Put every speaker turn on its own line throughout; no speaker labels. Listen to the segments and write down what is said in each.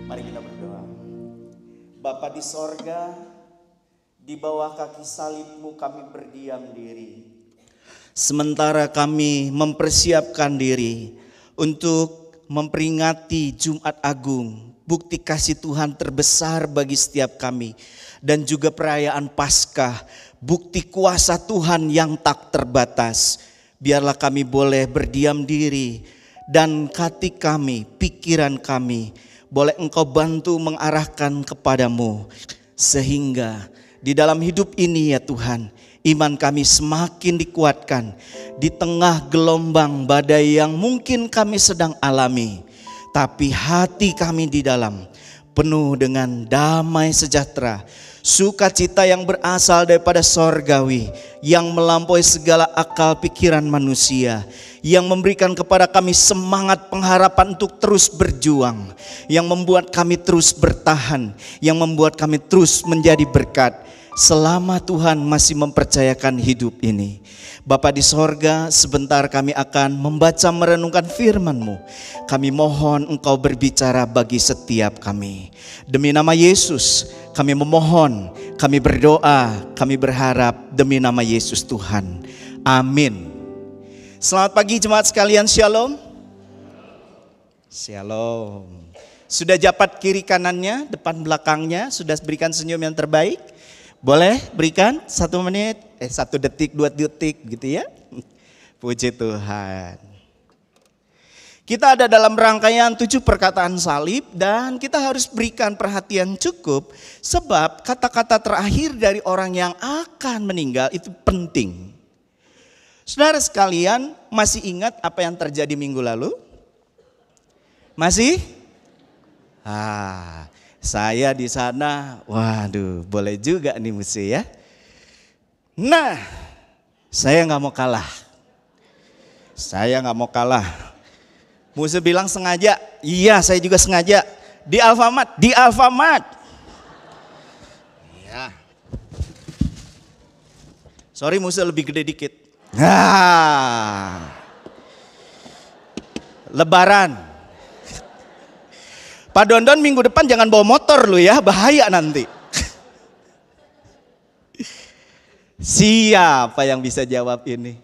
Mari kita berdoa. Bapa di sorga, di bawah kaki salib-Mu kami berdiam diri. Sementara kami mempersiapkan diri untuk memperingati Jumat Agung, bukti kasih Tuhan terbesar bagi setiap kami. Dan juga perayaan Paskah, bukti kuasa Tuhan yang tak terbatas. Biarlah kami boleh berdiam diri dan hati kami, pikiran kami, boleh Engkau bantu mengarahkan kepadamu. Sehingga di dalam hidup ini ya Tuhan, iman kami semakin dikuatkan di tengah gelombang badai yang mungkin kami sedang alami. Tapi hati kami di dalam penuh dengan damai sejahtera, sukacita yang berasal daripada sorgawi, yang melampaui segala akal pikiran manusia, yang memberikan kepada kami semangat pengharapan untuk terus berjuang, yang membuat kami terus bertahan, yang membuat kami terus menjadi berkat selama Tuhan masih mempercayakan hidup ini. Bapa di sorga, sebentar kami akan membaca merenungkan firman-Mu. Kami mohon Engkau berbicara bagi setiap kami. Demi nama Yesus kami memohon, kami berdoa, kami berharap demi nama Yesus Tuhan. Amin. Selamat pagi jemaat sekalian, shalom. Shalom. Sudah jabat kiri kanannya, depan belakangnya, sudah berikan senyum yang terbaik? Boleh berikan 1 menit, 1 detik, 2 detik gitu ya. Puji Tuhan. Kita ada dalam rangkaian 7 perkataan salib dan kita harus berikan perhatian cukup sebab kata-kata terakhir dari orang yang akan meninggal itu penting. Saudara sekalian, masih ingat apa yang terjadi minggu lalu? Masih? Saya di sana, waduh, boleh juga nih mesti ya. Nah, saya nggak mau kalah. Saya nggak mau kalah. Musuh bilang sengaja, iya saya juga sengaja. Di Alfamart. Ya. Sorry musuh lebih gede dikit. Lebaran. Pak Dondon minggu depan jangan bawa motor lu ya, bahaya nanti. Siapa yang bisa jawab ini?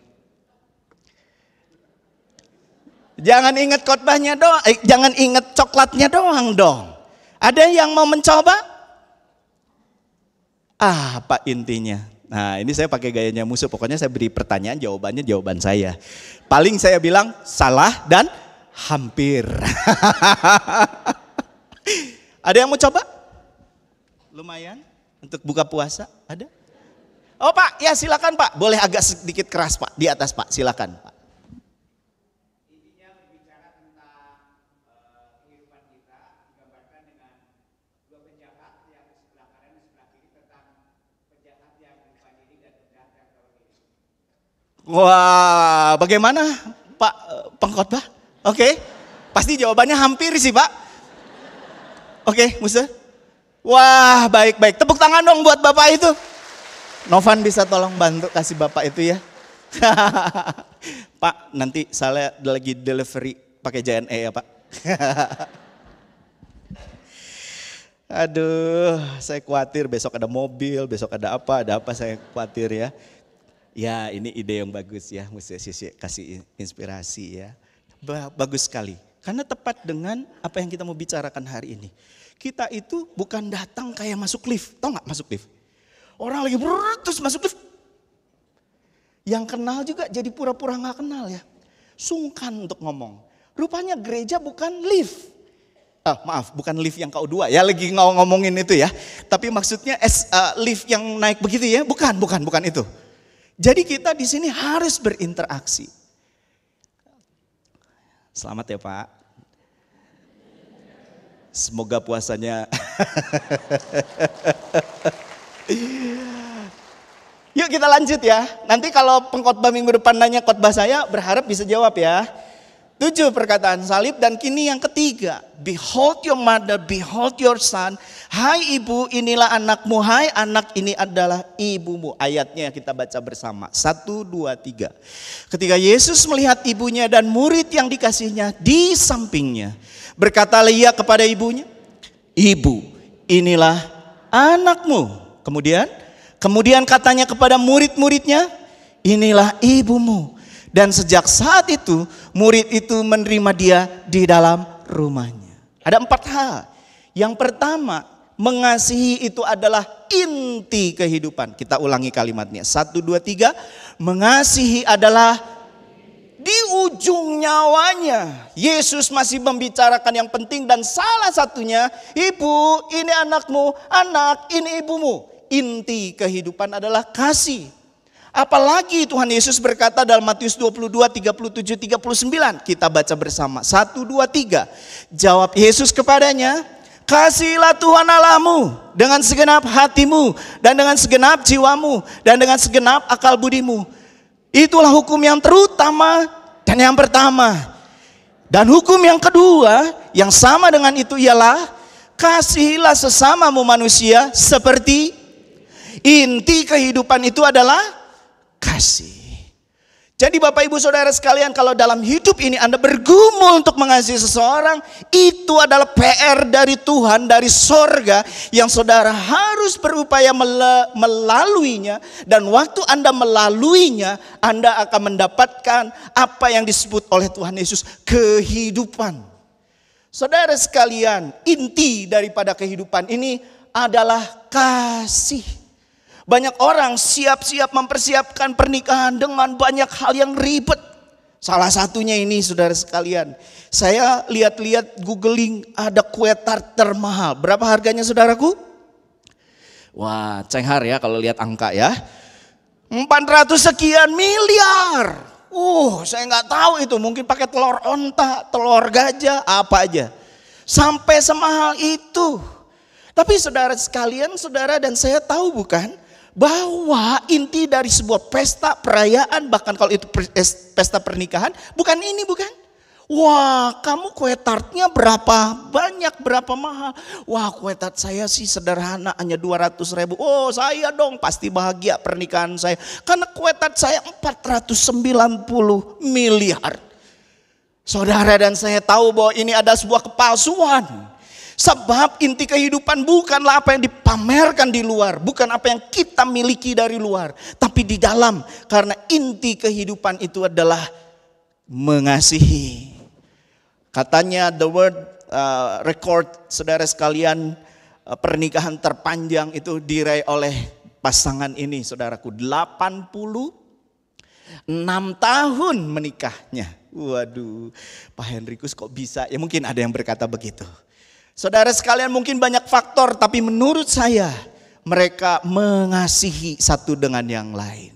Jangan ingat khotbahnya doang, jangan ingat coklatnya doang dong. Ada yang mau mencoba? Apa intinya? Nah ini saya pakai gayanya musuh, pokoknya saya beri pertanyaan, jawabannya jawaban saya. Paling saya bilang salah dan hampir. Ada yang mau coba? Lumayan untuk buka puasa, ada? Oh Pak, ya silakan Pak, boleh agak sedikit keras Pak, di atas Pak, silakan Pak. Intinya berbicara tentang kehidupan kita, digambarkan dengan 2 penjahat yang di sebelah kanan dan sebelah kiri, tentang penjahat yang lupa diri dan penjahat yang tahu diri. Wah, bagaimana Pak pengkhotbah? Oke, pasti jawabannya hampir sih Pak. Oke, Musa. Wah, baik-baik. Tepuk tangan dong buat Bapak itu. Novan bisa tolong bantu kasih Bapak itu ya. Pak, nanti saya lagi delivery pakai JNE ya Pak. Aduh, saya khawatir besok ada mobil, besok ada apa saya khawatir ya. Ya, ini ide yang bagus ya, Musa kasih inspirasi ya. Bagus sekali. Karena tepat dengan apa yang kita mau bicarakan hari ini. Kita itu bukan datang kayak masuk lift. Tahu gak masuk lift? Orang lagi terus masuk lift. Yang kenal juga jadi pura-pura gak kenal ya. Sungkan untuk ngomong. Rupanya gereja bukan lift. Maaf, bukan lift yang KU2 ya. Lagi ngomongin itu ya. Tapi maksudnya lift yang naik begitu ya. Bukan itu. Jadi kita di sini harus berinteraksi. Selamat ya Pak. Semoga puasanya. Yuk kita lanjut ya. Nanti kalau pengkhotbah minggu depan nanya khotbah saya, berharap bisa jawab ya. 7 perkataan salib dan kini yang ketiga. Behold your mother, behold your son. Hai ibu, inilah anakmu. Hai anak, ini adalah ibumu. Ayatnya kita baca bersama. 1, 2, 3. Ketika Yesus melihat ibunya dan murid yang dikasihnya di sampingnya, berkatalah ia kepada ibunya, ibu, inilah anakmu. Kemudian katanya kepada murid-muridnya, inilah ibumu. Dan sejak saat itu murid itu menerima dia di dalam rumahnya. Ada 4 hal. Yang pertama, mengasihi itu adalah inti kehidupan. Kita ulangi kalimatnya. 1, 2, 3. Mengasihi adalah di ujung nyawanya. Yesus masih membicarakan yang penting dan salah satunya, ibu ini anakmu, anak ini ibumu. Inti kehidupan adalah kasih. Apalagi Tuhan Yesus berkata dalam Matius 22, 37, 39. Kita baca bersama. 1, 2, 3. Jawab Yesus kepadanya, kasihilah Tuhan Allahmu dengan segenap hatimu dan dengan segenap jiwamu dan dengan segenap akal budimu. Itulah hukum yang terutama dan yang pertama. Dan hukum yang kedua yang sama dengan itu ialah kasihilah sesamamu manusia seperti. Inti kehidupan itu adalah kasih. Jadi Bapak Ibu Saudara sekalian, kalau dalam hidup ini Anda bergumul untuk mengasihi seseorang, itu adalah PR dari Tuhan, dari sorga, yang saudara harus berupaya melaluinya. Dan waktu Anda melaluinya, Anda akan mendapatkan apa yang disebut oleh Tuhan Yesus, kehidupan. Saudara sekalian, inti daripada kehidupan ini adalah kasih. Banyak orang siap-siap mempersiapkan pernikahan dengan banyak hal yang ribet. Salah satunya ini saudara sekalian. Saya lihat-lihat googling ada kue tart termahal. Berapa harganya saudaraku? Wah, cenghar ya kalau lihat angka ya. 400 sekian miliar. Saya nggak tahu itu. Mungkin pakai telur onta, telur gajah, apa aja. Sampai semahal itu. Tapi saudara sekalian, saudara dan saya tahu bukan? Bahwa inti dari sebuah pesta perayaan, bahkan kalau itu pesta pernikahan, bukan ini, bukan? Wah, kamu kue tartnya berapa banyak, berapa mahal? Wah, kue tart saya sih sederhana, hanya 200.000. Oh, saya dong pasti bahagia pernikahan saya. Karena kue tart saya 490 miliar. Saudara dan saya tahu bahwa ini ada sebuah kepalsuan. Sebab inti kehidupan bukanlah apa yang dipamerkan di luar, bukan apa yang kita miliki dari luar, tapi di dalam. Karena inti kehidupan itu adalah mengasihi. Katanya the world record, saudara sekalian, pernikahan terpanjang itu diraih oleh pasangan ini, saudaraku. 86 tahun menikahnya. Waduh, Pak Henrikus kok bisa? Ya mungkin ada yang berkata begitu. Saudara sekalian, mungkin banyak faktor, tapi menurut saya mereka mengasihi satu dengan yang lain.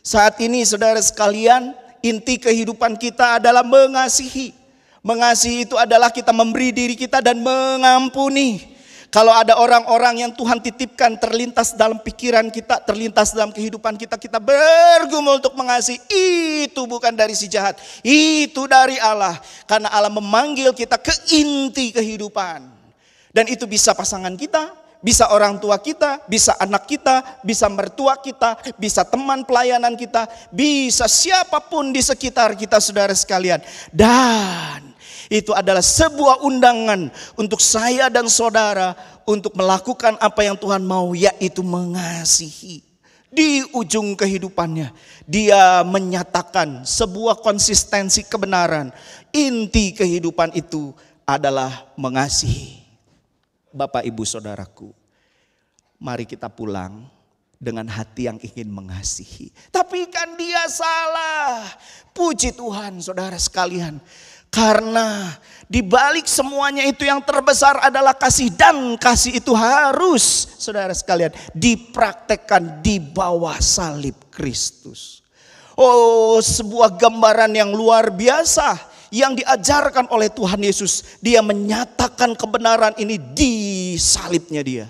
Saat ini saudara sekalian, inti kehidupan kita adalah mengasihi. Mengasihi itu adalah kita memberi diri kita dan mengampuni. Kalau ada orang-orang yang Tuhan titipkan terlintas dalam pikiran kita, terlintas dalam kehidupan kita, kita bergumul untuk mengasihi. Itu bukan dari si jahat, itu dari Allah. Karena Allah memanggil kita ke inti kehidupan. Dan itu bisa pasangan kita, bisa orang tua kita, bisa anak kita, bisa mertua kita, bisa teman pelayanan kita, bisa siapapun di sekitar kita, saudara sekalian. Dan itu adalah sebuah undangan untuk saya dan saudara untuk melakukan apa yang Tuhan mau, yaitu mengasihi. Di ujung kehidupannya dia menyatakan sebuah konsistensi kebenaran. Inti kehidupan itu adalah mengasihi. Bapak Ibu Saudaraku, mari kita pulang dengan hati yang ingin mengasihi. Tapi kan dia salah. Puji Tuhan saudara sekalian. Karena di balik semuanya itu yang terbesar adalah kasih, dan kasih itu harus, saudara sekalian, dipraktekkan di bawah salib Kristus. Oh, sebuah gambaran yang luar biasa yang diajarkan oleh Tuhan Yesus. Dia menyatakan kebenaran ini di salibnya dia.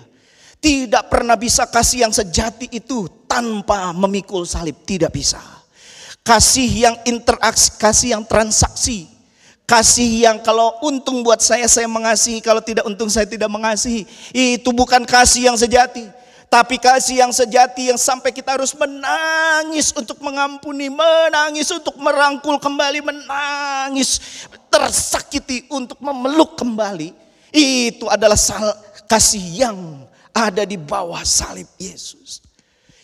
Tidak pernah bisa kasih yang sejati itu tanpa memikul salib, tidak bisa. Kasih yang interaksi, kasih yang transaksi. Kasih yang kalau untung buat saya mengasihi, kalau tidak untung saya tidak mengasihi. Itu bukan kasih yang sejati. Tapi kasih yang sejati yang sampai kita harus menangis untuk mengampuni, menangis untuk merangkul kembali, menangis tersakiti untuk memeluk kembali. Itu adalah kasih yang ada di bawah salib Yesus.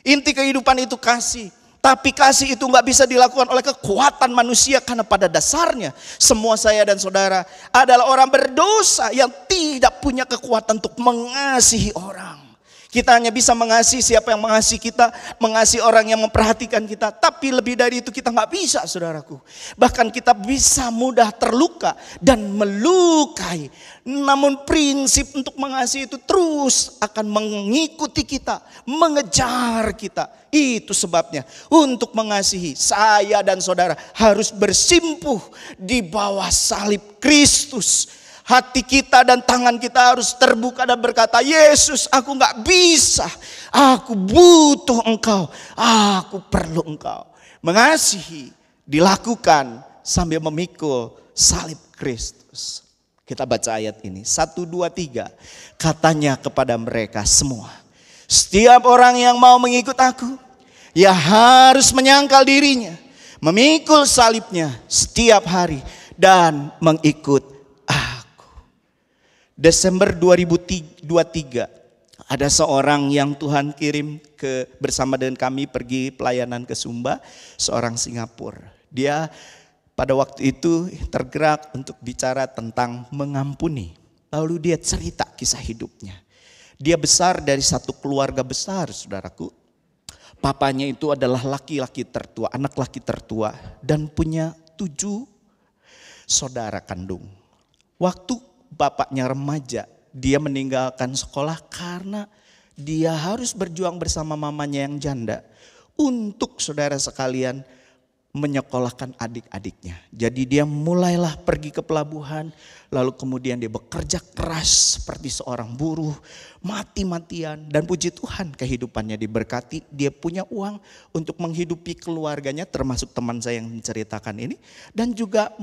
Inti kehidupan itu kasih. Tapi kasih itu nggak bisa dilakukan oleh kekuatan manusia, karena pada dasarnya semua saya dan saudara adalah orang berdosa yang tidak punya kekuatan untuk mengasihi orang. Kita hanya bisa mengasihi siapa yang mengasihi kita, mengasihi orang yang memperhatikan kita. Tapi lebih dari itu kita nggak bisa, saudaraku. Bahkan kita bisa mudah terluka dan melukai. Namun prinsip untuk mengasihi itu terus akan mengikuti kita, mengejar kita. Itu sebabnya untuk mengasihi, saya dan saudara harus bersimpuh di bawah salib Kristus. Hati kita dan tangan kita harus terbuka dan berkata, Yesus, aku gak bisa, aku butuh Engkau, aku perlu Engkau. Mengasihi dilakukan sambil memikul salib Kristus. Kita baca ayat ini, 1, 2, 3. Katanya kepada mereka semua, setiap orang yang mau mengikut aku, ia harus menyangkal dirinya, memikul salibnya setiap hari dan mengikut. Desember 2023 ada seorang yang Tuhan kirim bersama dengan kami pergi pelayanan ke Sumba, seorang Singapura. Dia pada waktu itu tergerak untuk bicara tentang mengampuni. Lalu dia cerita kisah hidupnya. Dia besar dari satu keluarga besar, saudaraku. Papanya itu adalah laki-laki tertua, anak laki tertua, dan punya 7 saudara kandung. Waktu bapaknya remaja, dia meninggalkan sekolah karena dia harus berjuang bersama mamanya yang janda untuk, saudara sekalian, menyekolahkan adik-adiknya. Jadi dia mulailah pergi ke pelabuhan, lalu kemudian dia bekerja keras seperti seorang buruh, mati-matian, dan puji Tuhan kehidupannya diberkati. Dia punya uang untuk menghidupi keluarganya, termasuk teman saya yang menceritakan ini, dan juga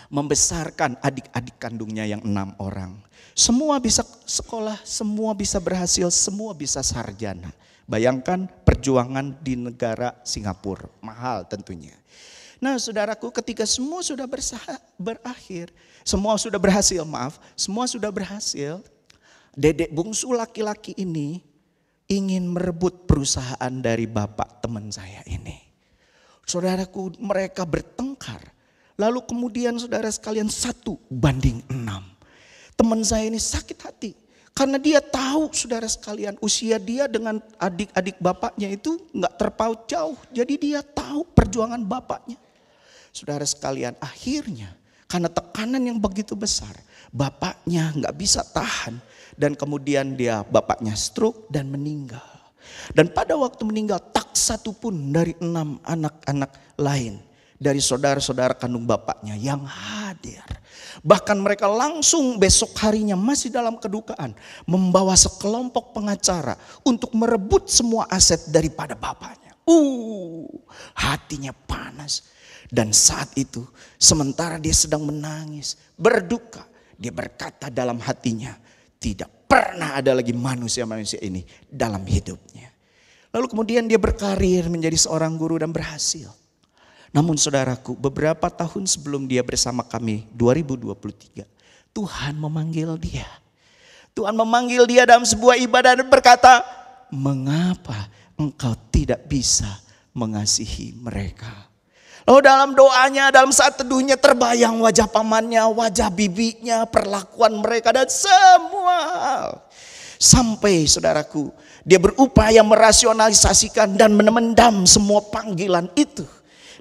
membesarkan adik-adik kandungnya yang 6 orang. Semua bisa sekolah, semua bisa berhasil, semua bisa sarjana. Bayangkan perjuangan di negara Singapura, mahal tentunya. Nah, saudaraku, ketika semua sudah berakhir, semua sudah berhasil, dedek bungsu laki-laki ini ingin merebut perusahaan dari bapak teman saya ini. Saudaraku, mereka bertengkar. Lalu kemudian saudara sekalian 1 banding 6. Teman saya ini sakit hati. Karena dia tahu, saudara sekalian, usia dia dengan adik-adik bapaknya itu gak terpaut jauh. Jadi dia tahu perjuangan bapaknya. Saudara sekalian, akhirnya karena tekanan yang begitu besar, bapaknya gak bisa tahan. Dan kemudian bapaknya stroke dan meninggal. Dan pada waktu meninggal, tak satu pun dari 6 anak-anak lain dari saudara-saudara kandung bapaknya yang hadir. Bahkan mereka langsung besok harinya masih dalam kedukaan membawa sekelompok pengacara untuk merebut semua aset daripada bapaknya. Hatinya panas. Dan saat itu sementara dia sedang menangis, berduka, dia berkata dalam hatinya, tidak pernah ada lagi manusia-manusia ini dalam hidupnya. Lalu kemudian dia berkarir menjadi seorang guru dan berhasil. Namun saudaraku, beberapa tahun sebelum dia bersama kami 2023, Tuhan memanggil dia. Tuhan memanggil dia dalam sebuah ibadah dan berkata, mengapa engkau tidak bisa mengasihi mereka? Lalu dalam doanya, dalam saat teduhnya terbayang wajah pamannya, wajah bibinya, perlakuan mereka dan semua hal. Sampai saudaraku, dia berupaya merasionalisasikan dan memendam semua panggilan itu.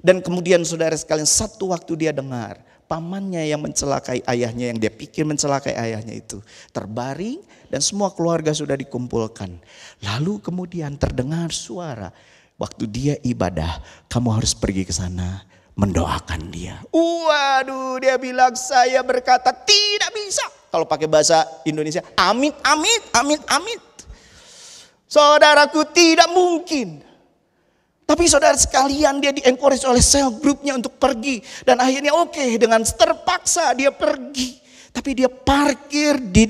Dan kemudian saudara sekalian, satu waktu dia dengar pamannya yang mencelakai ayahnya, yang dia pikir mencelakai ayahnya itu terbaring dan semua keluarga sudah dikumpulkan. Lalu kemudian terdengar suara, waktu dia ibadah, kamu harus pergi ke sana mendoakan dia. Waduh, dia bilang, saya berkata tidak bisa. Kalau pakai bahasa Indonesia, amit, amit, amit, amit. Saudaraku, tidak mungkin. Tapi saudara sekalian, dia di-encourage oleh sel grupnya untuk pergi. Dan akhirnya dengan terpaksa dia pergi. Tapi dia parkir di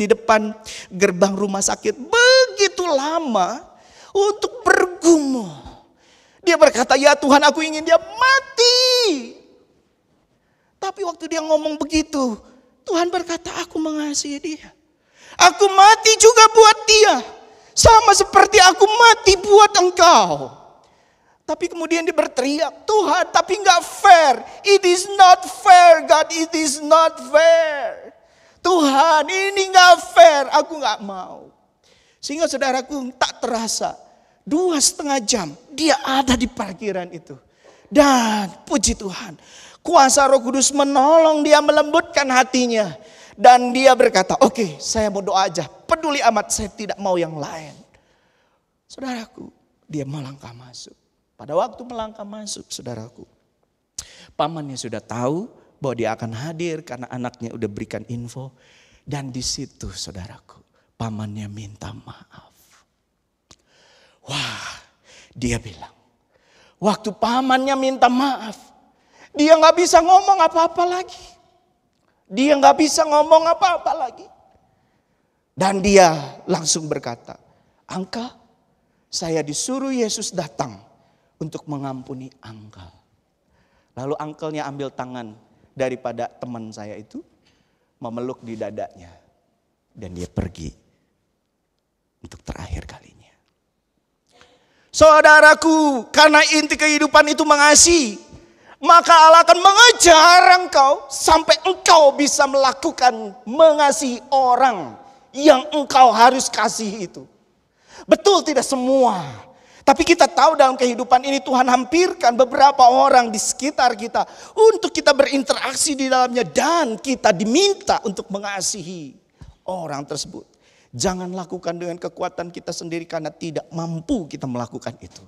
depan gerbang rumah sakit begitu lama untuk bergumul. Dia berkata, ya Tuhan, aku ingin dia mati. Tapi waktu dia ngomong begitu,
Tuhan berkata, aku mengasihi dia. Aku mati juga buat dia. Sama seperti aku mati buat engkau. Tapi kemudian dia berteriak, Tuhan tapi gak fair. It is not fair God, it is not fair. Tuhan ini gak fair, aku gak mau. Sehingga saudaraku tak terasa 2,5 jam dia ada di parkiran itu. Dan puji Tuhan, kuasa Roh Kudus menolong dia, melembutkan hatinya. Dan dia berkata, oke, saya mau doa aja. Peduli amat, saya tidak mau yang lain. Saudaraku, dia melangkah masuk. Pada waktu melangkah masuk, saudaraku, pamannya sudah tahu bahwa dia akan hadir karena anaknya udah berikan info. Dan di situ, saudaraku, pamannya minta maaf. Wah, dia bilang, waktu pamannya minta maaf, dia gak bisa ngomong apa-apa lagi. Dia gak bisa ngomong apa-apa lagi. Dan dia langsung berkata, Angka, saya disuruh Yesus datang untuk mengampuni Angkel. Lalu Angkelnya ambil tangan daripada teman saya itu, memeluk di dadanya. Dan dia pergi untuk terakhir kalinya. Saudaraku, karena inti kehidupan itu mengasihi, maka Allah akan mengejar engkau sampai engkau bisa melakukan mengasihi orang yang engkau harus kasih itu. Betul tidak semua, tapi kita tahu dalam kehidupan ini Tuhan hampirkan beberapa orang di sekitar kita untuk kita berinteraksi di dalamnya dan kita diminta untuk mengasihi orang tersebut. Jangan lakukan dengan kekuatan kita sendiri karena tidak mampu kita melakukan itu.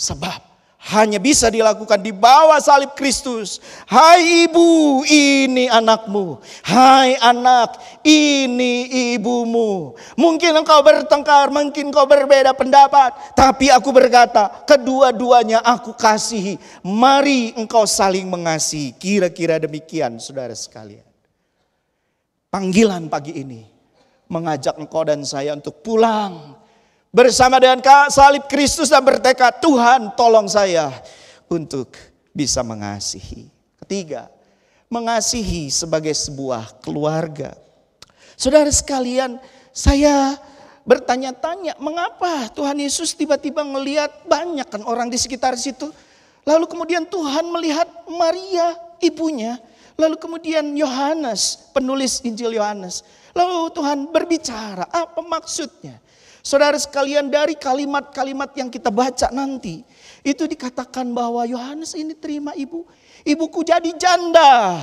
Sebab hanya bisa dilakukan di bawah salib Kristus. Hai ibu, ini anakmu. Hai anak, ini ibumu. Mungkin engkau bertengkar, mungkin engkau berbeda pendapat. Tapi aku berkata, kedua-duanya aku kasihi. Mari engkau saling mengasihi. Kira-kira demikian saudara sekalian. Panggilan pagi ini mengajak engkau dan saya untuk pulang bersama dengan salib Kristus dan bertekad, Tuhan tolong saya untuk bisa mengasihi. Ketiga, mengasihi sebagai sebuah keluarga. Saudara sekalian, saya bertanya-tanya mengapa Tuhan Yesus tiba-tiba melihat banyak kan orang di sekitar situ. Lalu kemudian Tuhan melihat Maria ibunya. Lalu kemudian Yohanes, penulis Injil Yohanes. Lalu Tuhan berbicara, apa maksudnya? Saudara sekalian, dari kalimat-kalimat yang kita baca nanti, itu dikatakan bahwa Yohanes ini terima ibuku jadi janda.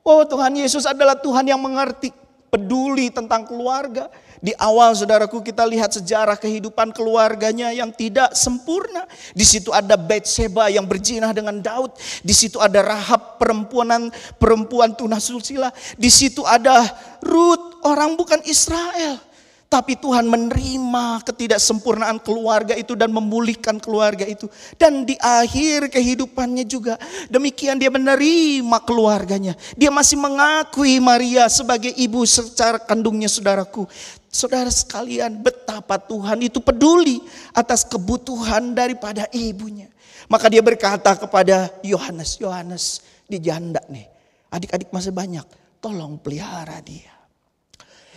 Oh, Tuhan Yesus adalah Tuhan yang mengerti, peduli tentang keluarga. Di awal saudaraku kita lihat sejarah kehidupan keluarganya yang tidak sempurna. Di situ ada Batseba yang berzinah dengan Daud. Di situ ada Rahab perempuan tunasusila. Di situ ada Rut orang bukan Israel. Tapi Tuhan menerima ketidaksempurnaan keluarga itu dan memulihkan keluarga itu. Dan di akhir kehidupannya juga demikian, dia menerima keluarganya. Dia masih mengakui Maria sebagai ibu secara kandungnya, saudaraku. Saudara sekalian, betapa Tuhan itu peduli atas kebutuhan daripada ibunya. Maka dia berkata kepada Yohanes, Yohanes dia janda nih, adik-adik masih banyak, tolong pelihara dia.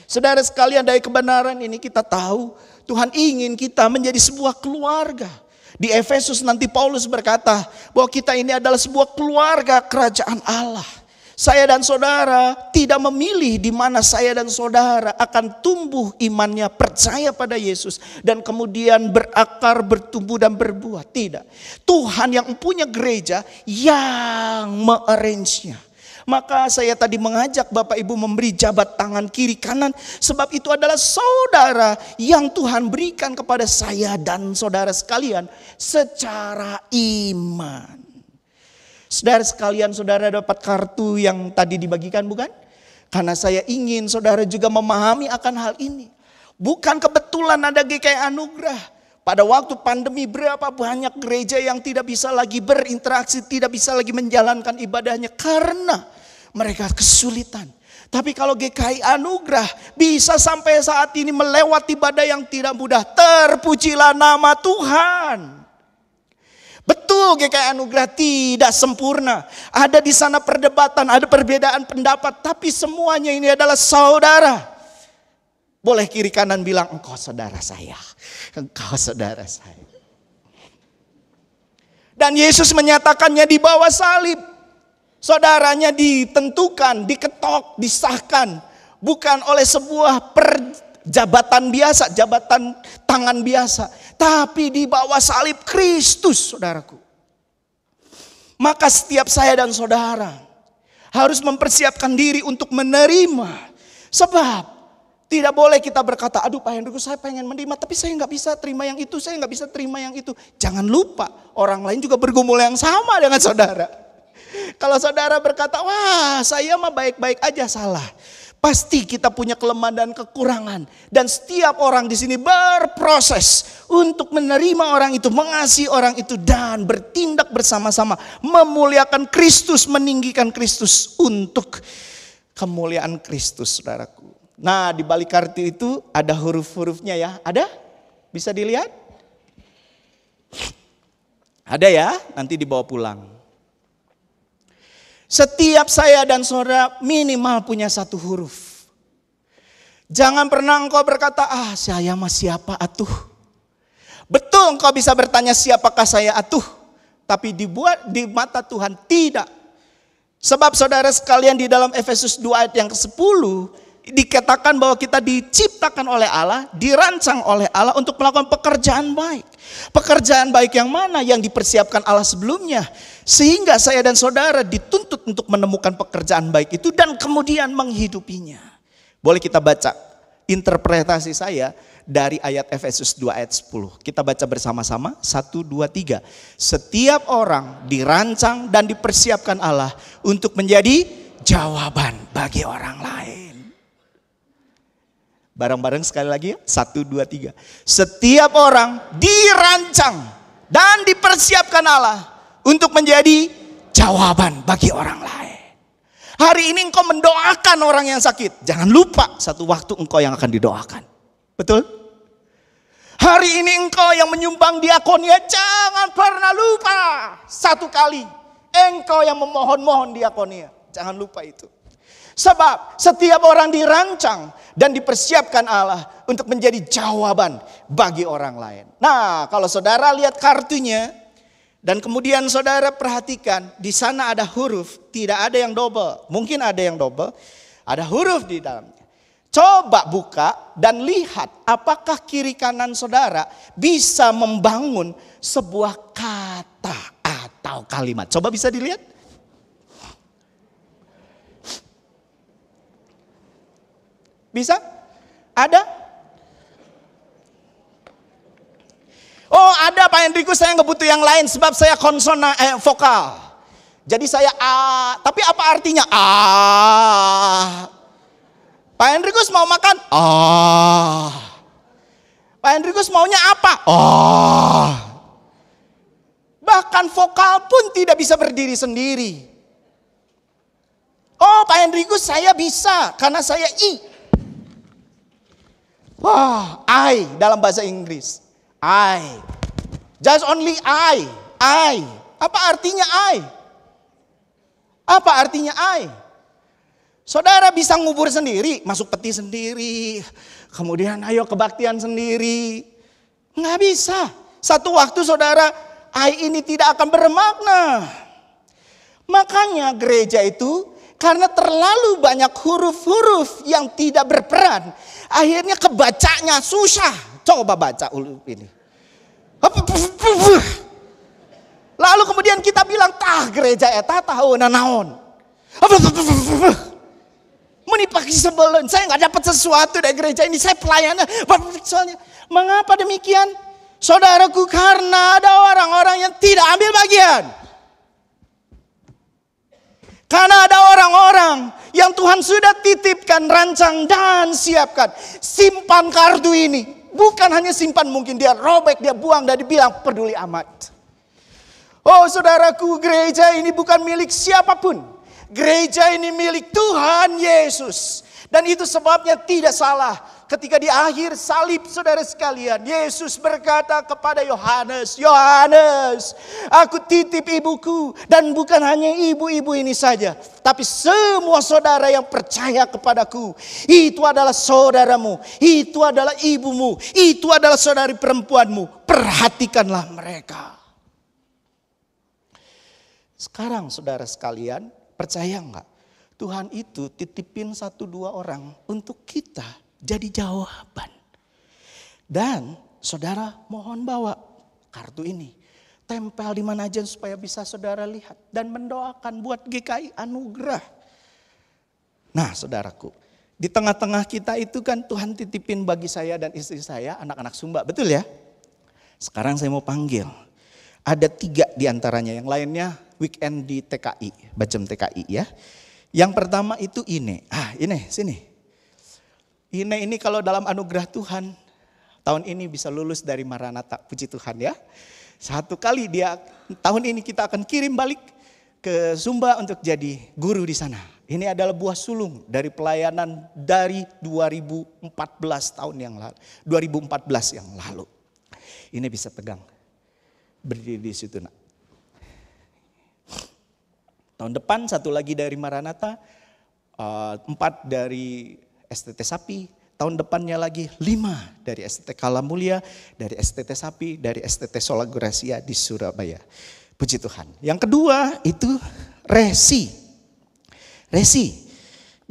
Saudara sekalian, dari kebenaran ini kita tahu Tuhan ingin kita menjadi sebuah keluarga. Di Efesus nanti Paulus berkata bahwa kita ini adalah sebuah keluarga kerajaan Allah. Saya dan saudara tidak memilih di mana saya dan saudara akan tumbuh imannya, percaya pada Yesus dan kemudian berakar, bertumbuh dan berbuah. Tidak. Tuhan yang punya gereja yang me-arrange-nya. Maka saya tadi mengajak Bapak Ibu memberi jabat tangan kiri kanan. Sebab itu adalah saudara yang Tuhan berikan kepada saya dan saudara sekalian secara iman. Saudara sekalian, saudara dapat kartu yang tadi dibagikan bukan? Karena saya ingin saudara juga memahami akan hal ini. Bukan kebetulan ada GKI Anugerah. Pada waktu pandemi berapa banyak gereja yang tidak bisa lagi berinteraksi, tidak bisa lagi menjalankan ibadahnya karena mereka kesulitan. Tapi kalau GKI Anugerah bisa sampai saat ini melewati badai yang tidak mudah, terpujilah nama Tuhan. Betul GKI Anugerah tidak sempurna. Ada di sana perdebatan, ada perbedaan pendapat. Tapi semuanya ini adalah saudara. Boleh kiri kanan bilang, engkau saudara saya. Engkau saudara saya. Dan Yesus menyatakannya di bawah salib. Saudaranya ditentukan, diketok, disahkan. Bukan oleh sebuah jabatan biasa, jabatan tangan biasa. Tapi di bawah salib Kristus, saudaraku. Maka setiap saya dan saudara harus mempersiapkan diri untuk menerima. Sebab tidak boleh kita berkata, aduh Pak Hendrikus saya pengen menerima, tapi saya nggak bisa terima yang itu, saya nggak bisa terima yang itu. Jangan lupa orang lain juga bergumul yang sama dengan saudara. Kalau saudara berkata, wah saya mah baik-baik aja, salah. Pasti kita punya kelemahan dan kekurangan. Dan setiap orang di sini berproses untuk menerima orang itu, mengasihi orang itu, dan bertindak bersama-sama. Memuliakan Kristus, meninggikan Kristus untuk kemuliaan Kristus, saudaraku. Nah, di balik kartu itu ada huruf-hurufnya ya. Ada? Bisa dilihat? Ada ya? Nanti dibawa pulang. Setiap saya dan saudara minimal punya satu huruf. Jangan pernah engkau berkata, saya mah siapa atuh. Betul engkau bisa bertanya siapakah saya atuh. Tapi dibuat di mata Tuhan tidak. Sebab saudara sekalian di dalam Efesus 2 ayat yang ke-10. Dikatakan bahwa kita diciptakan oleh Allah, dirancang oleh Allah untuk melakukan pekerjaan baik. Pekerjaan baik yang mana? Yang dipersiapkan Allah sebelumnya. Sehingga saya dan saudara dituntut untuk menemukan pekerjaan baik itu dan kemudian menghidupinya. Boleh kita baca interpretasi saya dari ayat Efesus 2 ayat 10. Kita baca bersama-sama, 1, 2, 3. Setiap orang dirancang dan dipersiapkan Allah untuk menjadi jawaban bagi orang lain. Bareng-bareng sekali lagi ya, 1, 2, 3. Setiap orang dirancang dan dipersiapkan Allah untuk menjadi jawaban bagi orang lain. Hari ini engkau mendoakan orang yang sakit. Jangan lupa satu waktu engkau yang akan didoakan. Betul? Hari ini engkau yang menyumbang diakonia. Jangan pernah lupa. Satu kali engkau yang memohon-mohon diakonia. Jangan lupa itu. Sebab setiap orang dirancang dan dipersiapkan Allah untuk menjadi jawaban bagi orang lain. Nah, kalau saudara lihat kartunya dan kemudian saudara perhatikan di sana ada huruf, tidak ada yang double. Mungkin ada yang double, ada huruf di dalamnya. Coba buka dan lihat apakah kiri kanan saudara bisa membangun sebuah kata atau kalimat. Coba bisa dilihat? Bisa? Ada? Oh ada Pak Hendrikus, saya nggak butuh yang lain sebab saya konsonan vokal. Jadi saya A, tapi apa artinya A? Pak Hendrikus mau makan? Pak Hendrikus maunya apa? Bahkan vokal pun tidak bisa berdiri sendiri. Oh Pak Hendrikus saya bisa karena saya I. Wah, I dalam bahasa Inggris. I. Just only I. I. Apa artinya I? Apa artinya I? Saudara bisa ngubur sendiri, masuk peti sendiri. Kemudian ayo kebaktian sendiri. Nggak bisa. Satu waktu saudara, I ini tidak akan bermakna. Makanya gereja itu karena terlalu banyak huruf-huruf yang tidak berperan. Akhirnya kebacanya susah. Coba baca ini. Lalu kemudian kita bilang, gereja eta tahu naon. Menipaki sebelum saya nggak dapat sesuatu dari gereja ini. Saya pelayanan. Soalnya, mengapa demikian? Saudaraku, karena ada orang-orang yang tidak ambil bagian. Karena ada orang-orang yang Tuhan sudah titipkan, rancang dan siapkan. Simpan kartu ini. Bukan hanya simpan, mungkin dia robek, dia buang dan dibilang peduli amat. Oh saudaraku, gereja ini bukan milik siapapun. Gereja ini milik Tuhan Yesus. Dan itu sebabnya tidak salah ketika di akhir salib saudara sekalian, Yesus berkata kepada Yohanes, Yohanes, aku titip ibuku, dan bukan hanya ibu-ibu ini saja, tapi semua saudara yang percaya kepadaku. Itu adalah saudaramu, itu adalah ibumu, itu adalah saudari perempuanmu. Perhatikanlah mereka. Sekarang saudara sekalian, percaya enggak? Tuhan itu titipin 1-2 orang untuk kita jadi jawaban. Dan saudara mohon bawa kartu ini. Tempel di mana aja supaya bisa saudara lihat. Dan mendoakan buat GKI anugerah. Nah saudaraku, di tengah-tengah kita itu kan Tuhan titipin bagi saya dan istri saya anak-anak Sumba. Betul ya? Sekarang saya mau panggil. Ada 3 diantaranya, yang lainnya weekend di TKI, Bacem TKI ya. Yang pertama itu Ine. Ine sini. Ini kalau dalam anugerah Tuhan, tahun ini bisa lulus dari Maranatha, puji Tuhan ya. 1 kali tahun ini kita akan kirim balik ke Sumba untuk jadi guru di sana. Ini adalah buah sulung dari pelayanan dari 2014 tahun yang lalu, 2014 yang lalu. Ini bisa pegang, berdiri di situ nak. Tahun depan 1 lagi dari Maranatha, 4 dari STT Sapi, tahun depannya lagi 5 dari STT Kalamulia, dari STT Sapi, dari STT Sola Gracia di Surabaya. Puji Tuhan. Yang kedua itu Resi.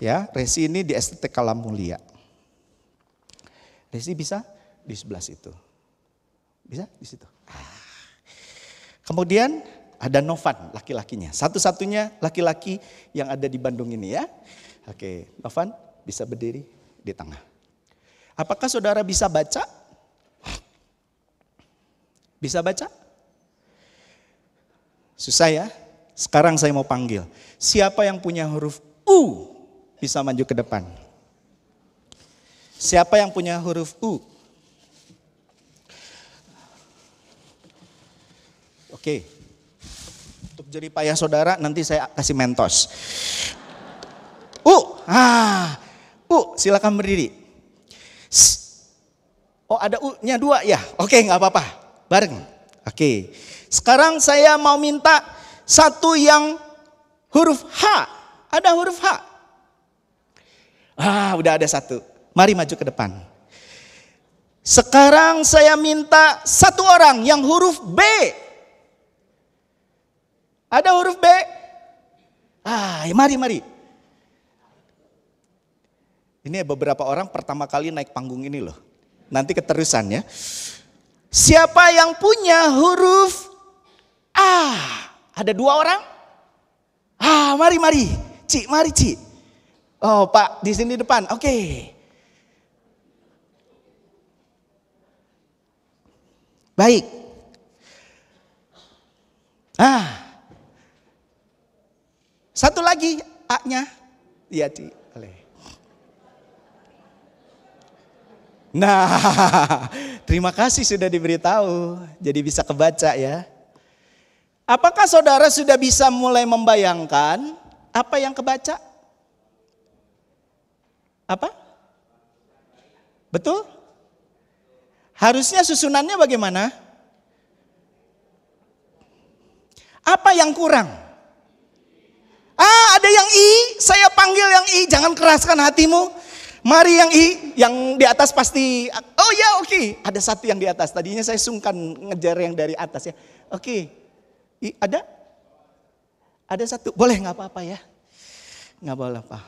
Ya, Resi ini di STT Kalamulia. Resi bisa di sebelah situ. Bisa di situ. Kemudian ada Novan, laki-lakinya. Satu-satunya laki-laki yang ada di Bandung ini ya. Oke, Novan bisa berdiri di tengah. Apakah saudara bisa baca? Bisa baca? Susah ya? Sekarang saya mau panggil. Siapa yang punya huruf U bisa maju ke depan. Siapa yang punya huruf U? Oke. Untuk jerih payah saudara nanti saya kasih mentos. Silakan berdiri. Oh ada U-nya 2 ya? Oke gak apa-apa, bareng. Oke, sekarang saya mau minta 1 yang huruf H. Ada huruf H? Udah ada 1. Mari maju ke depan. Sekarang saya minta 1 orang yang huruf B. Ada huruf B? Mari. Ini beberapa orang pertama kali naik panggung ini loh. Nanti keterusan ya. Siapa yang punya huruf A? Ada 2 orang? Mari. Mari Ci. Oh Pak, di sini depan. Oke. Baik. Satu lagi A-nya. Iya Ci. Nah, terima kasih sudah diberitahu. Jadi bisa kebaca ya. Apakah saudara sudah bisa mulai membayangkan apa yang kebaca? Apa? Betul? Harusnya susunannya bagaimana? Apa yang kurang? Ada yang I, saya panggil yang I, jangan keraskan hatimu. Mari yang I, yang di atas pasti, oh ya oke. Ada 1 yang di atas, tadinya saya sungkan ngejar yang dari atas ya. Oke, I, ada? Ada 1, boleh gak apa-apa ya. Gak boleh apa.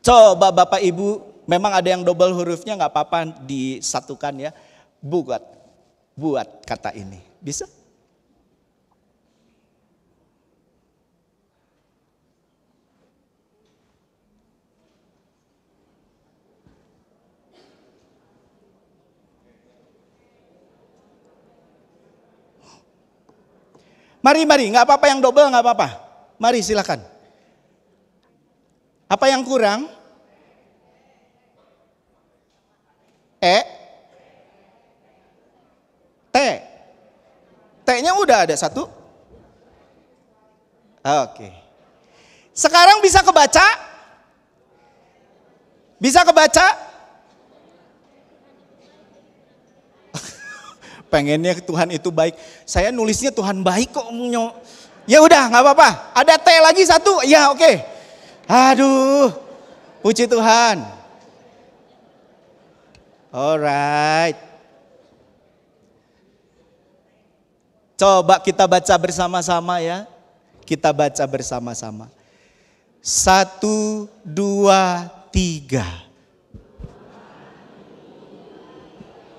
Coba Bapak Ibu, memang ada yang double hurufnya gak apa-apa disatukan ya. Buat kata ini, bisa? Mari, nggak apa-apa yang double, nggak apa-apa. Mari silakan. Apa yang kurang? E, T. T-nya udah ada 1. Oke. Sekarang bisa kebaca? Bisa kebaca? Pengennya Tuhan itu baik. Saya nulisnya Tuhan baik kok. Ya udah, nggak apa-apa. Ada T lagi satu. Ya oke. Aduh, puji Tuhan. Alright. Coba kita baca bersama-sama ya. Kita baca bersama-sama. 1, 2, 3.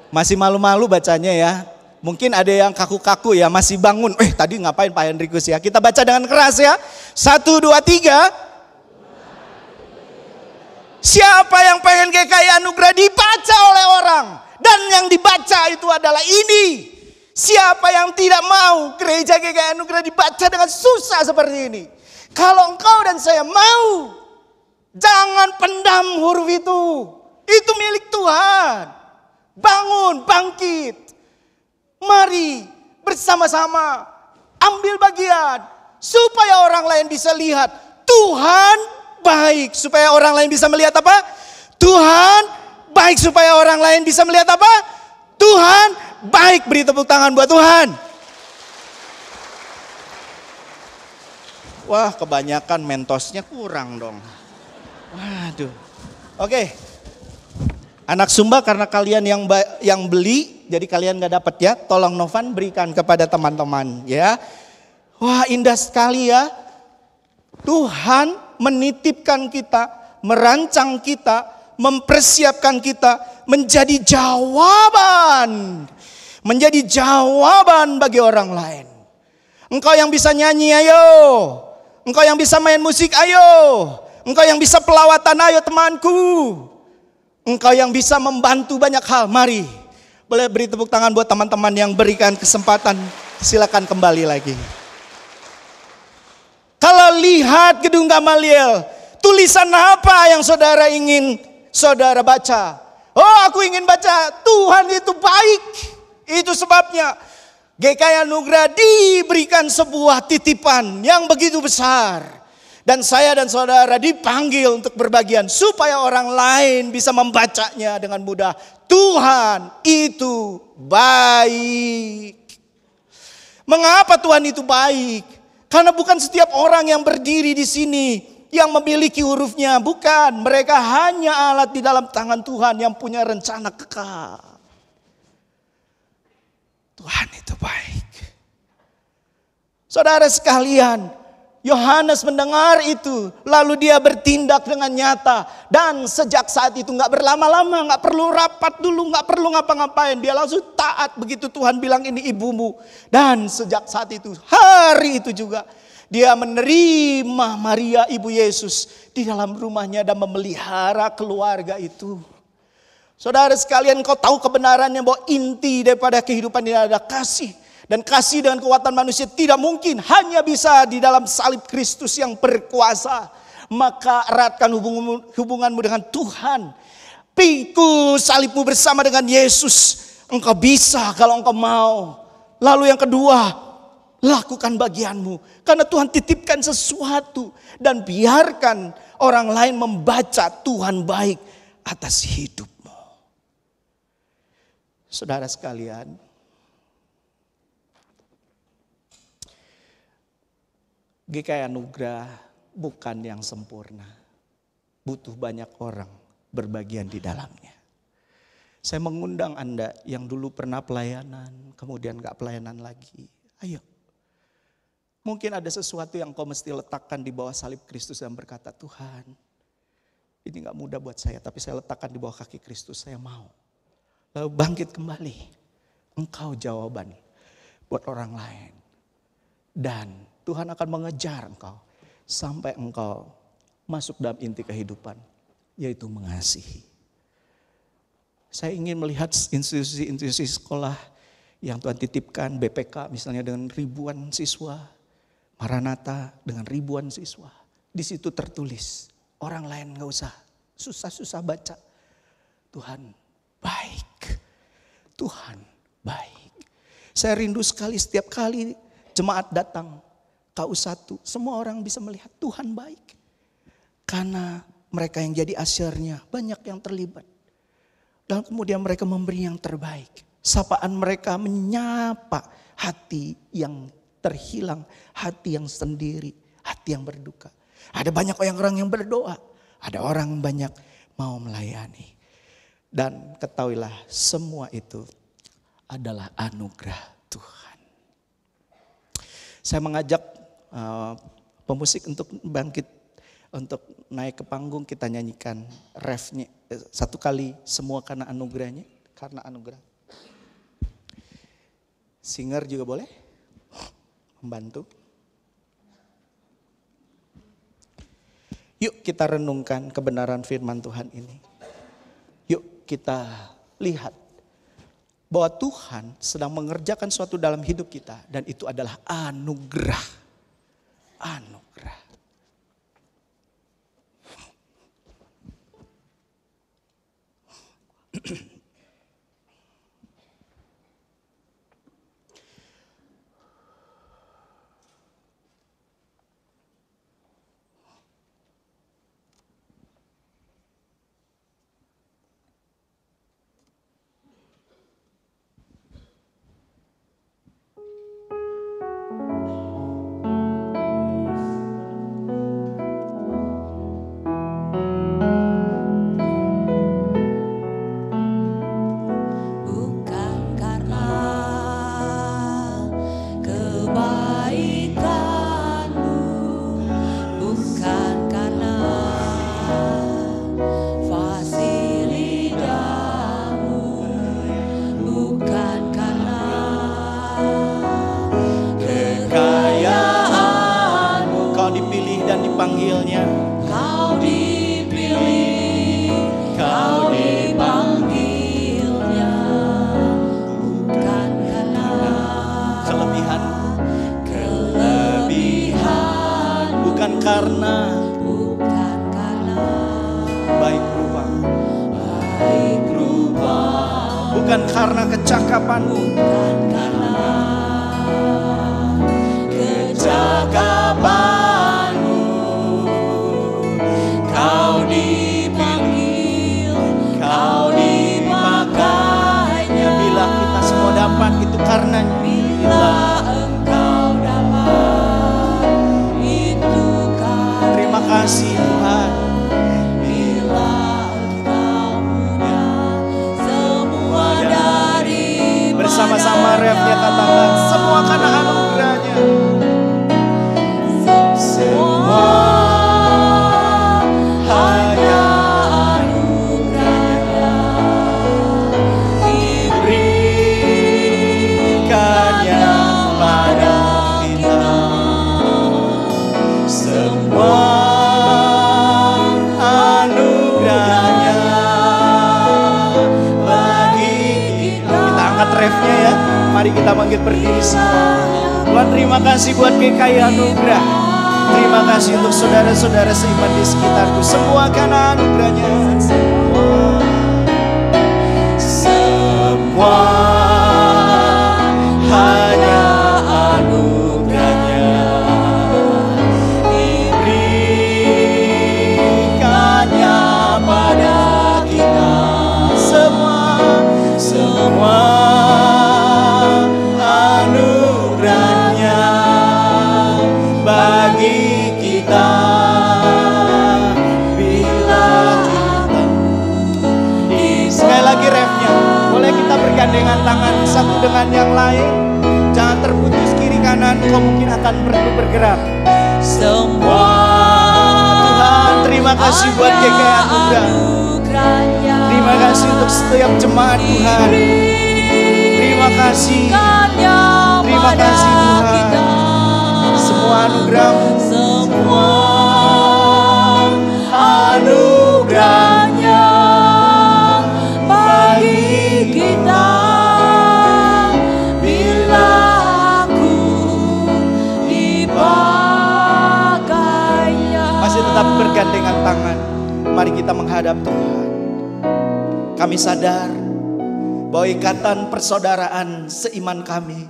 Masih malu-malu bacanya ya. Mungkin ada yang kaku-kaku ya, masih bangun. Tadi ngapain Pak Hendrikus ya? Kita baca dengan keras ya. 1, 2, 3. Siapa yang pengen GKI Anugerah dibaca oleh orang? Dan yang dibaca itu adalah ini. Siapa yang tidak mau gereja GKI Anugerah dibaca dengan susah seperti ini? Kalau engkau dan saya mau, jangan pendam huruf itu. Itu milik Tuhan. Bangun, bangkit. Mari bersama-sama ambil bagian. Supaya orang lain bisa lihat Tuhan baik. Supaya orang lain bisa melihat apa? Tuhan baik. Supaya orang lain bisa melihat apa? Tuhan baik. Beri tepuk tangan buat Tuhan. Wah, kebanyakan mentosnya kurang dong. Waduh. Oke. Anak Sumba karena kalian yang beli, jadi kalian gak dapat ya. Tolong Novan berikan kepada teman-teman ya. Wah, indah sekali ya. Tuhan menitipkan kita, merancang kita, mempersiapkan kita menjadi jawaban. Menjadi jawaban bagi orang lain. Engkau yang bisa nyanyi, ayo. Engkau yang bisa main musik, ayo. Engkau yang bisa pelawatan, ayo temanku. Engkau yang bisa membantu banyak hal, mari. Boleh beri tepuk tangan buat teman-teman yang berikan kesempatan. Silakan kembali lagi. Kalau lihat Gedung Gamaliel, tulisan apa yang saudara ingin saudara baca? Oh, aku ingin baca Tuhan itu baik. Itu sebabnya GKI Anugerah diberikan sebuah titipan yang begitu besar. Dan saya dan saudara dipanggil untuk berbagian supaya orang lain bisa membacanya dengan mudah. Tuhan itu baik. Mengapa Tuhan itu baik? Karena bukan setiap orang yang berdiri di sini yang memiliki hurufnya. Bukan, mereka hanya alat di dalam tangan Tuhan yang punya rencana kekal. Tuhan itu baik. Saudara sekalian, Yohanes mendengar itu, lalu dia bertindak dengan nyata. Dan sejak saat itu gak berlama-lama, gak perlu rapat dulu, gak perlu ngapa-ngapain. Dia langsung taat begitu Tuhan bilang ini ibumu. Dan sejak saat itu, hari itu juga, dia menerima Maria ibu Yesus di dalam rumahnya dan memelihara keluarga itu. Saudara sekalian, kau tahu kebenarannya bahwa inti daripada kehidupan ini adalah kasih. Dan kasih dengan kekuatan manusia tidak mungkin, hanya bisa di dalam salib Kristus yang berkuasa. Maka eratkan hubunganmu dengan Tuhan. Pikul salibmu bersama dengan Yesus. Engkau bisa kalau engkau mau. Lalu yang kedua, lakukan bagianmu. Karena Tuhan titipkan sesuatu. Dan biarkan orang lain membaca Tuhan baik atas hidupmu. Saudara sekalian, GKI Anugerah bukan yang sempurna. Butuh banyak orang berbagian di dalamnya. Saya mengundang Anda yang dulu pernah pelayanan, kemudian gak pelayanan lagi. Ayo. Mungkin ada sesuatu yang kau mesti letakkan di bawah salib Kristus dan berkata, Tuhan, ini gak mudah buat saya, tapi saya letakkan di bawah kaki Kristus, saya mau. Lalu bangkit kembali. Engkau jawaban buat orang lain. Dan Tuhan akan mengejar engkau sampai engkau masuk dalam inti kehidupan, yaitu mengasihi. Saya ingin melihat institusi-institusi sekolah yang Tuhan titipkan, BPK misalnya dengan ribuan siswa, Maranatha dengan ribuan siswa. Di situ tertulis, orang lain gak usah susah-susah baca. Tuhan baik, Tuhan baik. Saya rindu sekali setiap kali jemaat datang. KU1, semua orang bisa melihat Tuhan baik. Karena mereka yang jadi asyarnya banyak yang terlibat. Dan kemudian mereka memberi yang terbaik. Sapaan mereka menyapa hati yang terhilang, hati yang sendiri, hati yang berduka. Ada banyak orang yang berdoa, ada orang banyak mau melayani. Dan ketahuilah semua itu adalah anugerah Tuhan. Saya mengajak pemusik untuk bangkit, untuk naik ke panggung, kita nyanyikan refnya satu kali, semua karena anugerahnya, karena anugerah. Singer juga boleh membantu. Yuk kita renungkan kebenaran firman Tuhan ini. Yuk kita lihat bahwa Tuhan sedang mengerjakan sesuatu dalam hidup kita. Dan itu adalah anugerah. Anugerah. Dipanggilnya,
Kau dipilih, Kau dipanggilnya, bukan karena
kelebihan, bukan karena baik rupa, bukan karena kecakapanmu,
bukan karena kecakapan. Kau dipanggil, Kau dipakainya.
Bila kita semua dapat, itu karena
Bila Engkau dapat, itu karena.
Terima kasih Tuhan.
Bila Engkau punya semua dari
Bersama-sama refnya katakan, semua karena anugerahnya.
Semua hanya anugerahnya,
diberikannya pada kita. Semua anugerahnya bagi kita. Kita angkat refnya ya. Mari kita bangkit berdiri semua. Tuhan, terima kasih buat GKI anugerah. Terima kasih untuk saudara-saudara seiman di sekitarku. Semua karena anugerahnya. Semua hanya anugerahnya, diberikannya pada kita. Semua anugerahnya bagi kita. Bila kita sekali lagi refnya, boleh kita bergandengan tangan satu dengan yang lain. Jangan terputus kiri kanan, kau mungkin akan perlu bergerak.
semua
Tuhan, terima kasih buat GKI anugerah. Terima kasih untuk setiap jemaat Tuhan. Terima kasih. Terima kasih Tuhan. Semua anugerah-Mu,
semua
anugerahnya
bagi kita. Bila aku dipakainya.
masih tetap bergandengan tangan. Mari kita menghadap Tuhan. Kami sadar bahwa ikatan persaudaraan seiman kami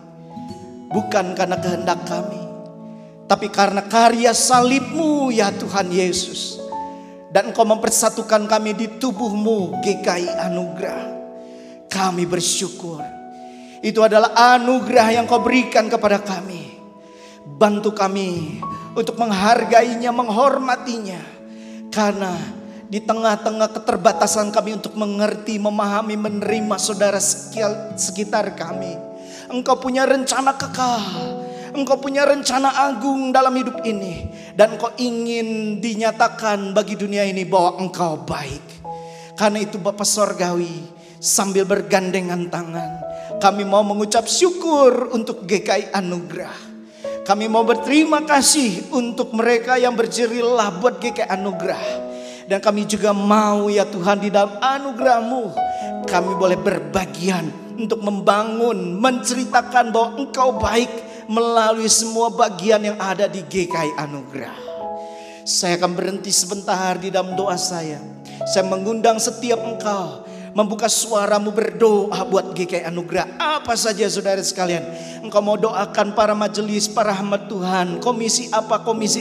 bukan karena kehendak kami, Tapi karena karya salib-Mu ya Tuhan Yesus, dan Engkau mempersatukan kami di tubuh-Mu GKI Anugerah, kami bersyukur. Itu adalah anugerah yang Kau berikan kepada kami. Bantu kami untuk menghargainya, menghormatinya. Karena di tengah-tengah keterbatasan kami untuk mengerti, memahami, menerima saudara sekitar kami, Engkau punya rencana kekal. Engkau punya rencana agung dalam hidup ini. Dan Engkau ingin dinyatakan bagi dunia ini bahwa Engkau baik. Karena itu Bapa Sorgawi, sambil bergandengan tangan, kami mau mengucap syukur untuk GKI Anugerah. Kami mau berterima kasih untuk mereka yang berjerilah buat GKI Anugerah. Dan kami juga mau ya Tuhan, di dalam anugerah-Mu kami boleh berbagian untuk membangun, menceritakan bahwa Engkau baik melalui semua bagian yang ada di GKI Anugerah. Saya akan berhenti sebentar di dalam doa saya. Saya mengundang setiap engkau membuka suaramu berdoa buat GKI Anugerah. Apa saja saudara sekalian, engkau mau doakan para majelis, para hamba Tuhan, komisi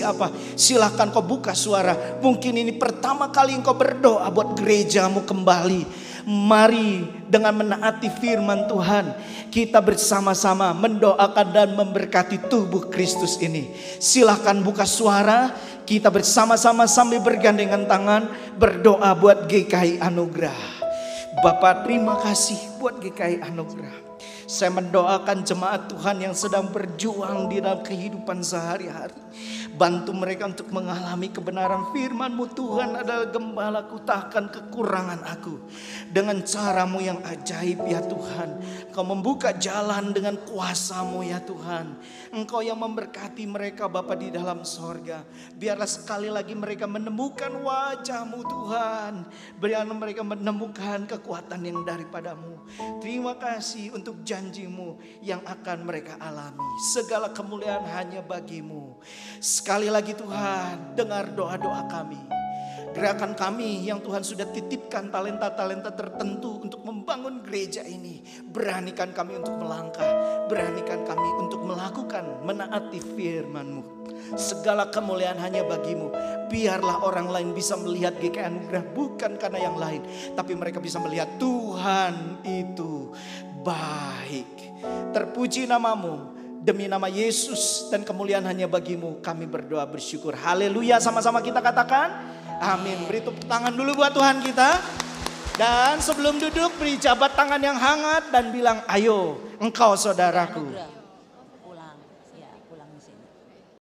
apa, silahkan kau buka suara. Mungkin ini pertama kali engkau berdoa buat gerejamu kembali. Mari dengan menaati firman Tuhan, kita bersama-sama mendoakan dan memberkati tubuh Kristus ini. Silahkan buka suara, kita bersama-sama sambil bergandengan tangan berdoa buat GKI Anugerah. Bapak, terima kasih buat GKI Anugerah. Saya mendoakan jemaat Tuhan yang sedang berjuang di dalam kehidupan sehari-hari. Bantu mereka untuk mengalami kebenaran firman-Mu. Tuhan adalah gembalaku, takkan kekurangan aku. Dengan cara-Mu yang ajaib ya Tuhan, Engkau membuka jalan dengan kuasa-Mu ya Tuhan. Engkau yang memberkati mereka Bapa di dalam sorga. Biarlah sekali lagi mereka menemukan wajah-Mu Tuhan. Biarlah mereka menemukan kekuatan yang daripada-Mu. Terima kasih untuk janji-Mu yang akan mereka alami. Segala kemuliaan hanya bagi-Mu. Sekali lagi Tuhan, dengar doa-doa kami. Gerakan kami yang Tuhan sudah titipkan talenta-talenta tertentu untuk membangun gereja ini. Beranikan kami untuk melangkah. Beranikan kami untuk melakukan, menaati firman-Mu. Segala kemuliaan hanya bagi-Mu. Biarlah orang lain bisa melihat GKI Anugerah bukan karena yang lain, tapi mereka bisa melihat Tuhan itu baik. Terpuji nama-Mu. Demi nama Yesus dan kemuliaan hanya bagi-Mu kami berdoa bersyukur. Haleluya, sama-sama kita katakan amin. Beri tepuk tangan dulu buat Tuhan kita. Dan sebelum duduk beri jabat tangan yang hangat dan bilang, ayo engkau saudaraku.